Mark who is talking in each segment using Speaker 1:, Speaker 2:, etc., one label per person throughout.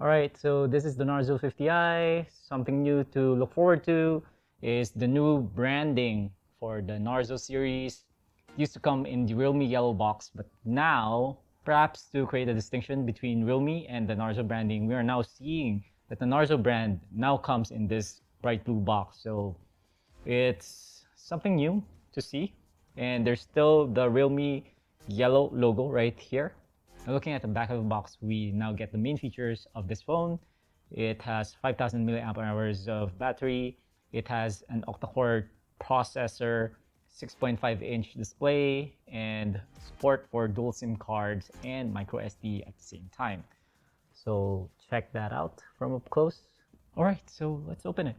Speaker 1: Alright, so this is the Narzo 50i. Something new to look forward to is the new branding for the Narzo series. It used to come in the realme yellow box, but now, perhaps to create a distinction between realme and the Narzo branding, we are now seeing that the Narzo brand now comes in this bright blue box. So it's something new to see. And there's still the realme yellow logo right here. Now looking at the back of the box, we now get the main features of this phone. It has 5,000 milliamp hours of battery. It has an octa-core processor, 6.5-inch display, and support for dual SIM cards and micro SD at the same time. So check that out from up close. All right, so let's open it.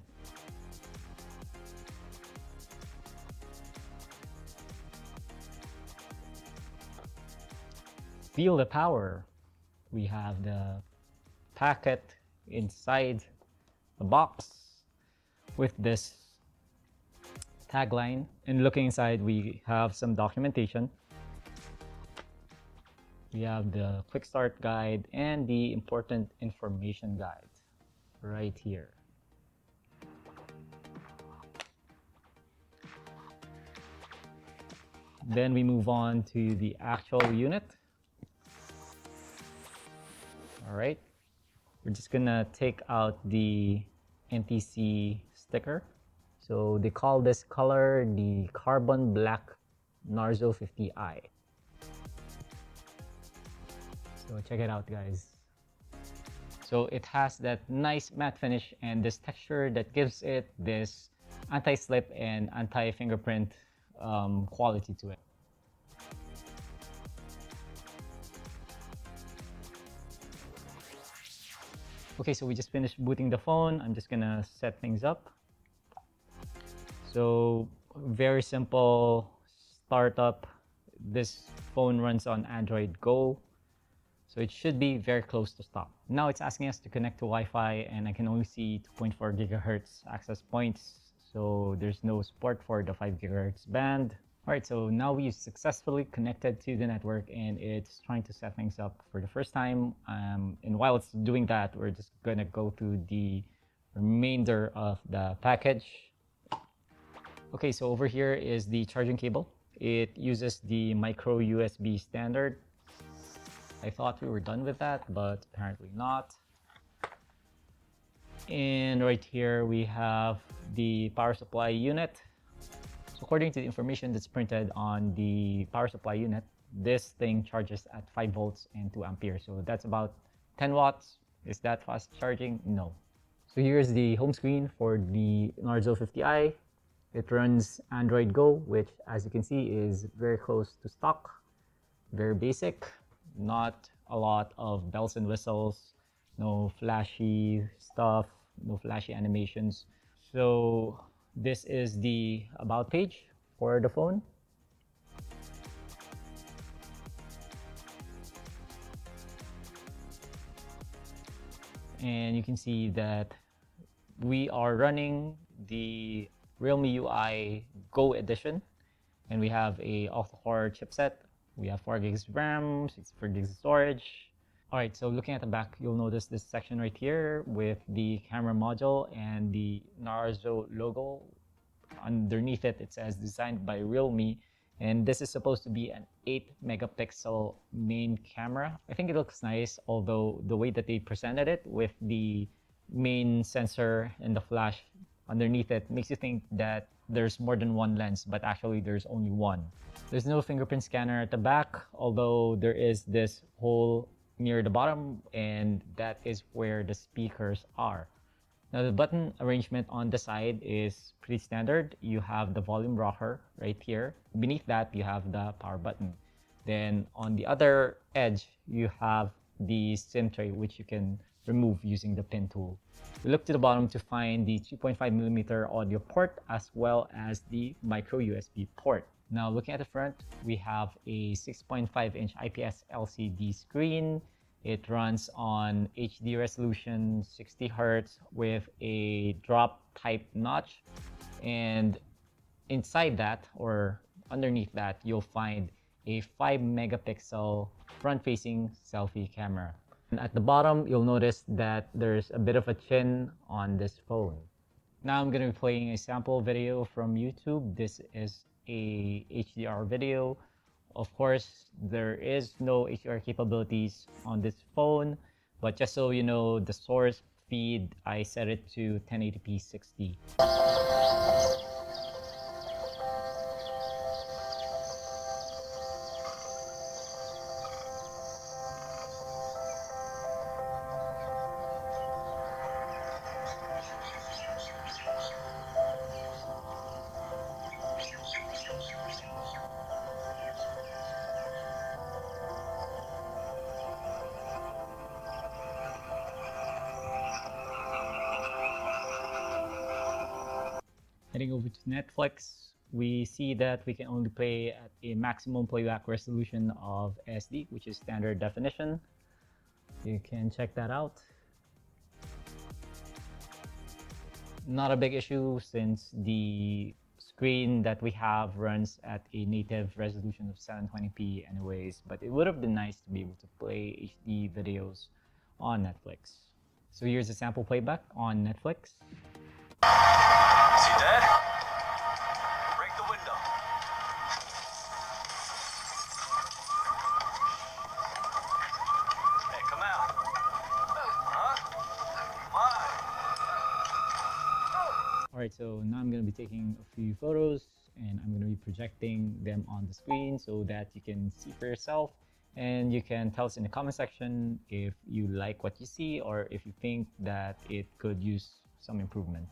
Speaker 1: Feel the power. We have the packet inside the box with this tagline, and looking inside we have some documentation. We have the quick start guide and the important information guide right here. Then we move on to the actual unit. All right, we're just gonna take out the NTC sticker. So they call this color the carbon black Narzo 50i. So check it out, guys. So it has that nice matte finish and this texture that gives it this anti-slip and anti-fingerprint quality to it. Okay, so we just finished booting the phone. I'm just gonna set things up. So very simple startup. This phone runs on Android Go, so it should be very close to stop. Now it's asking us to connect to Wi-Fi, and I can only see 2.4 gigahertz access points, so there's no support for the 5 gigahertz band. Alright, so now we've successfully connected to the network and it's trying to set things up for the first time. And while it's doing that, we're just gonna go through the remainder of the package. Okay, so over here is the charging cable. It uses the micro USB standard. I thought we were done with that, but apparently not. And right here we have the power supply unit. So according to the information that's printed on the power supply unit, this thing charges at 5 volts and 2 amperes. So that's about 10 watts. Is that fast charging? No. So here's the home screen for the Narzo 50i. It runs Android Go, which as you can see is very close to stock. Very basic, not a lot of bells and whistles, no flashy stuff, no flashy animations. So this is the about page for the phone. And you can see that we are running the Realme UI Go edition, and we have a octa-core chipset. We have 4 gigs of RAM, 64 gigs of storage. Alright, so looking at the back, you'll notice this section right here with the camera module and the Narzo logo. Underneath it, it says designed by realme, and this is supposed to be an 8 megapixel main camera. I think it looks nice, although the way that they presented it with the main sensor and the flash underneath it makes you think that there's more than one lens, but actually there's only one. There's no fingerprint scanner at the back, although there is this hole near the bottom, and that is where the speakers are. Now the button arrangement on the side is pretty standard. You have the volume rocker right here. Beneath that, you have the power button. Then on the other edge, you have the SIM tray, which you can remove using the pin tool. We look to the bottom to find the 3.5mm audio port as well as the micro USB port. Now looking at the front, we have a 6.5-inch IPS LCD screen. It runs on HD resolution, 60 Hz with a drop type notch. And inside that, or underneath that, you'll find a 5 megapixel front-facing selfie camera. And at the bottom, you'll notice that there's a bit of a chin on this phone. Now I'm going to be playing a sample video from YouTube. This is a HDR video. Of course, there is no HDR capabilities on this phone, but just so you know, the source feed, I set it to 1080p 60. Heading over to Netflix, we see that we can only play at a maximum playback resolution of SD, which is standard definition. You can check that out. Not a big issue since the screen that we have runs at a native resolution of 720p anyways, but it would have been nice to be able to play HD videos on Netflix. So here's a sample playback on Netflix.
Speaker 2: Is he dead? Break the window. Hey, come out. Huh? Come on.
Speaker 1: Alright, so now I'm going to be taking a few photos and I'm going to be projecting them on the screen so that you can see for yourself, and you can tell us in the comment section if you like what you see or if you think that it could use some improvement.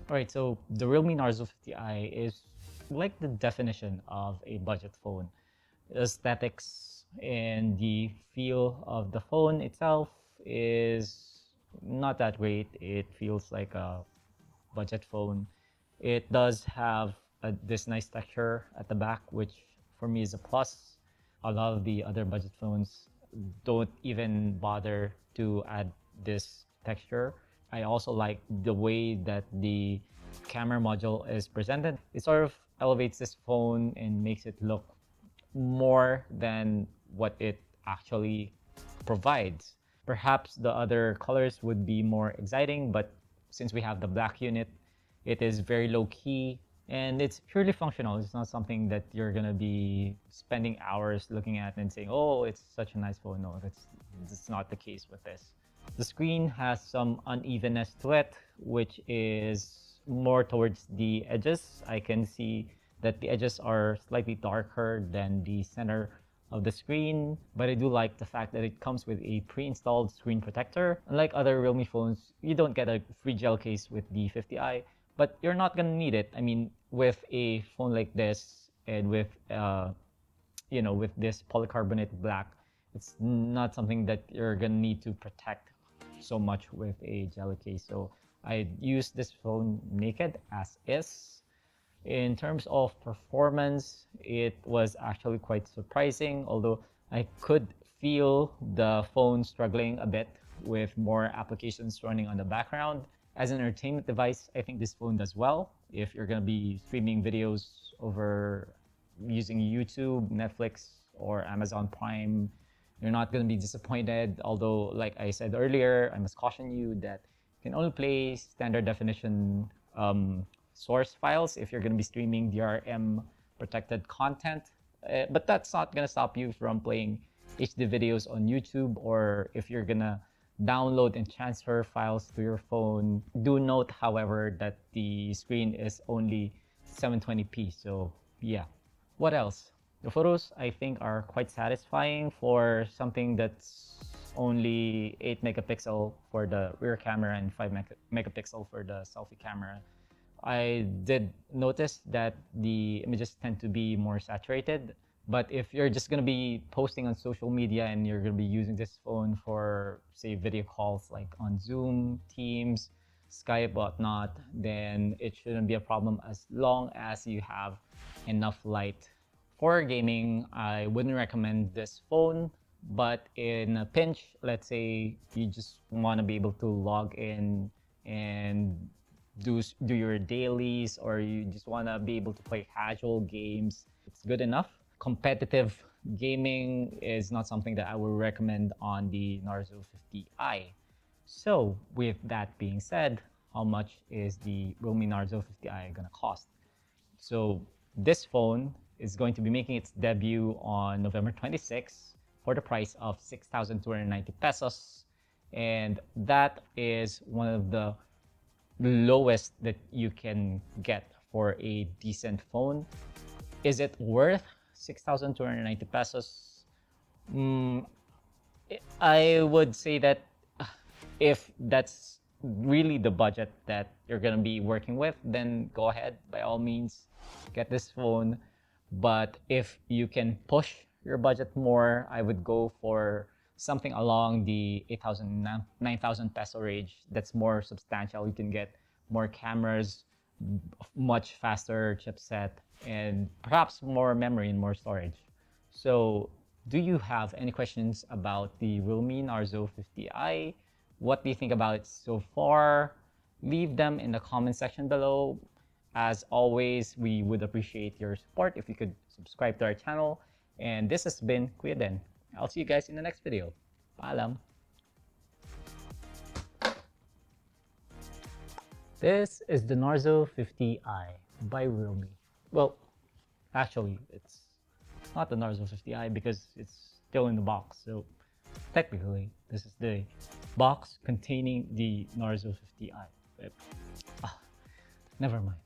Speaker 1: Alright, so the Realme Narzo 50i is like the definition of a budget phone. The aesthetics and the feel of the phone itself is not that great. It feels like a budget phone. It does have this nice texture at the back, which for me is a plus. A lot of the other budget phones don't even bother to add this texture. I also like the way that the camera module is presented. It sort of elevates this phone and makes it look more than what it actually provides. Perhaps the other colors would be more exciting, but since we have the black unit, it is very low key and it's purely functional. It's not something that you're gonna be spending hours looking at and saying, oh, it's such a nice phone. No, that's not the case with this. The screen has some unevenness to it, which is more towards the edges. I can see that the edges are slightly darker than the center of the screen, but I do like the fact that it comes with a pre-installed screen protector. Unlike other Realme phones, you don't get a free gel case with the 50i, but you're not gonna need it. I mean, with a phone like this and with with this polycarbonate black, it's not something that you're gonna need to protect so much with a jelly case. So I use this phone naked as is. In terms of performance, it was actually quite surprising, although I could feel the phone struggling a bit with more applications running on the background. As an entertainment device, I think this phone does well. If you're going to be streaming videos over using YouTube, Netflix, or Amazon Prime, you're not going to be disappointed. Although, like I said earlier, I must caution you that you can only play standard definition source files if you're going to be streaming DRM protected content. But that's not going to stop you from playing HD videos on YouTube, or if you're going to download and transfer files to your phone. Do note, however, that the screen is only 720p. So yeah. What else? The photos, I think, are quite satisfying for something that's only 8 megapixel for the rear camera and 5 megapixel for the selfie camera. I did notice that the images tend to be more saturated. But if you're just gonna be posting on social media and you're gonna be using this phone for, say, video calls like on Zoom, Teams, Skype, whatnot, then it shouldn't be a problem as long as you have enough light. For gaming, I wouldn't recommend this phone, but in a pinch, let's say you just want to be able to log in and do your dailies, or you just want to be able to play casual games, it's good enough. Competitive gaming is not something that I would recommend on the Narzo 50i. So with that being said, how much is the Realme Narzo 50i gonna cost? So this phone is going to be making its debut on November 26th for the price of 6,290 pesos. And that is one of the lowest that you can get for a decent phone. Is it worth 6,290 pesos? I would say that if that's really the budget that you're going to be working with, then go ahead, by all means, get this phone. But if you can push your budget more, I would go for something along the 8,000, 9,000 peso range that's more substantial. You can get more cameras, much faster chipset, and perhaps more memory and more storage. So, do you have any questions about the Realme Narzo 50i? What do you think about it so far? Leave them in the comment section below. As always, we would appreciate your support if you could subscribe to our channel. And this has been Kuya Den. I'll see you guys in the next video. Paalam! This is the Narzo 50i by Realme. Well, actually, it's not the Narzo 50i because it's still in the box. So technically, this is the box containing the Narzo 50i. Never mind.